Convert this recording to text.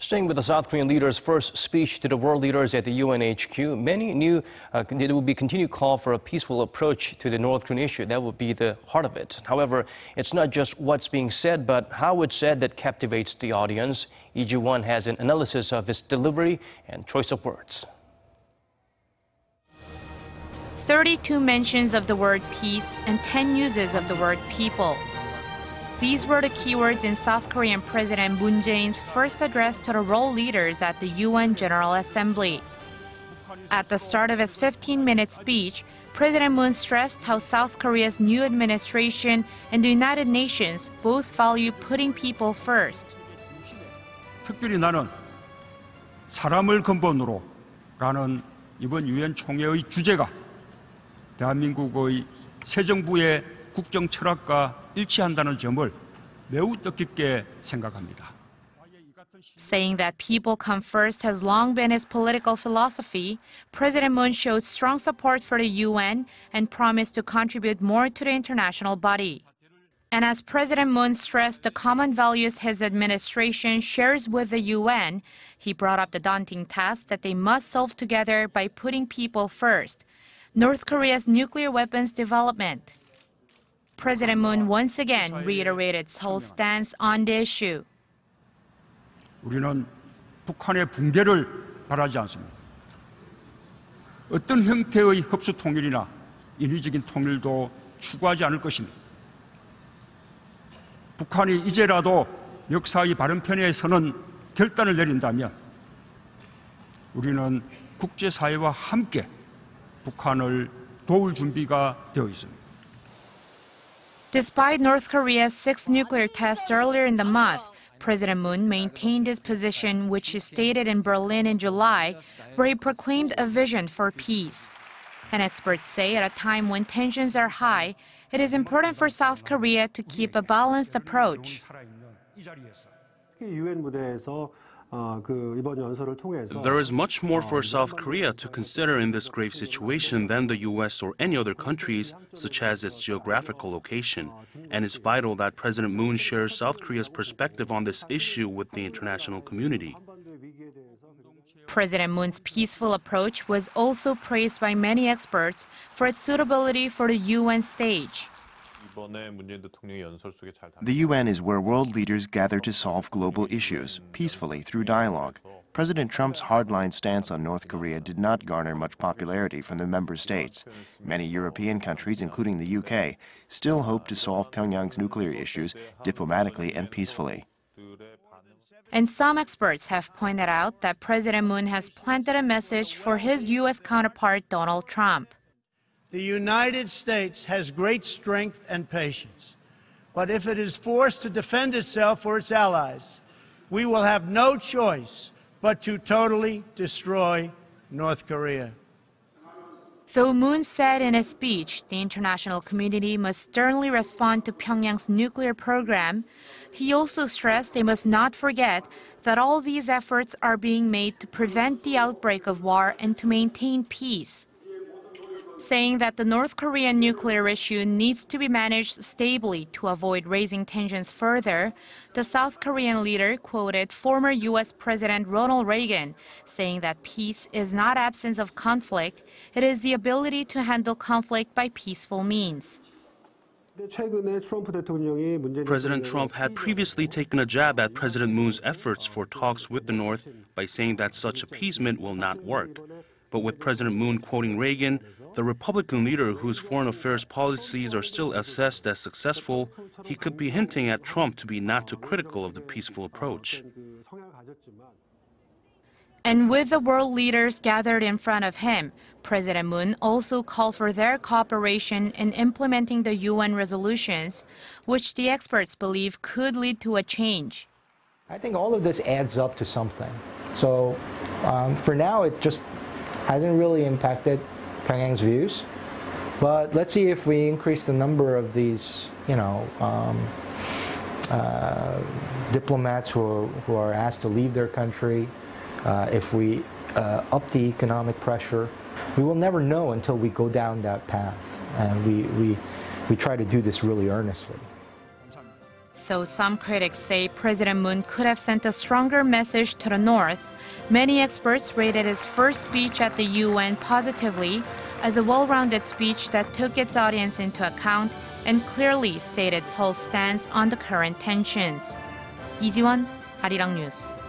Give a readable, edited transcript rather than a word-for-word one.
Staying with the South Korean leader's first speech to the world leaders at the UN HQ, many knew there would be continued call for a peaceful approach to the North Korean issue. That would be the heart of it. However, it's not just what's being said, but how it's said that captivates the audience. Lee Ju-won has an analysis of his delivery and choice of words. 32 mentions of the word peace and 10 uses of the word people. These were the keywords in South Korean President Moon Jae-in's first address to the world leaders at the UN General Assembly. At the start of his 15-minute speech, President Moon stressed how South Korea's new administration and the United Nations both value putting people first. 특별히 나는 사람을 근본으로라는 이번 유엔총회의 주제가 대한민국의 새 정부의 국정 철학과 일치한다는 점을 매우 뜻깊게 생각합니다. Saying that people come first has long been his political philosophy, President Moon showed strong support for the UN and promised to contribute more to the international body. And as President Moon stressed the common values his administration shares with the UN, he brought up the daunting task that they must solve together by putting people first: North Korea's nuclear weapons development. President Moon once again reiterated Seoul's stance on the issue. 우리는 북한의 붕괴를 바라지 않습니다. 어떤 형태의 흡수 통일이나 인위적인 통일도 추구하지 않을 것입니다. 북한이 이제라도 역사의 바른 편에 서는 결단을 내린다면 우리는 국제사회와 함께 북한을 도울 준비가 되어 있습니다. Despite North Korea's 6th nuclear test earlier in the month, President Moon maintained his position, which he stated in Berlin in July, where he proclaimed a vision for peace. And experts say at a time when tensions are high, it is important for South Korea to keep a balanced approach. There is much more for South Korea to consider in this grave situation than the U.S. or any other countries, such as its geographical location. And it's vital that President Moon shares South Korea's perspective on this issue with the international community. President Moon's peaceful approach was also praised by many experts for its suitability for the UN stage. The UN is where world leaders gather to solve global issues, peacefully through dialogue. President Trump's hardline stance on North Korea did not garner much popularity from the member states. Many European countries, including the UK, still hope to solve Pyongyang's nuclear issues diplomatically and peacefully. And some experts have pointed out that President Moon has planted a message for his U.S. counterpart Donald Trump. The United States has great strength and patience, but if it is forced to defend itself or its allies, we will have no choice but to totally destroy North Korea. Though Moon said in his speech the international community must sternly respond to Pyongyang's nuclear program, he also stressed they must not forget that all these efforts are being made to prevent the outbreak of war and to maintain peace. Saying that the North Korean nuclear issue needs to be managed stably to avoid raising tensions further, the South Korean leader quoted former U.S. President Ronald Reagan, saying that peace is not absence of conflict, it is the ability to handle conflict by peaceful means. President Trump had previously taken a jab at President Moon's efforts for talks with the North by saying that such appeasement will not work. But with President Moon quoting Reagan, the Republican leader whose foreign affairs policies are still assessed as successful, he could be hinting at Trump to be not too critical of the peaceful approach. And with the world leaders gathered in front of him, President Moon also called for their cooperation in implementing the UN resolutions, which the experts believe could lead to a change. I think all of this adds up to something. So for now, it just hasn't really impacted Pyongyang's views. But let's see if we increase the number of these, diplomats who are asked to leave their country, if we up the economic pressure. We will never know until we go down that path. And we try to do this really earnestly. Though some critics say President Moon could have sent a stronger message to the North, many experts rated his first speech at the UN positively as a well-rounded speech that took its audience into account and clearly stated Seoul's stance on the current tensions. 이지원, 아리랑 뉴스.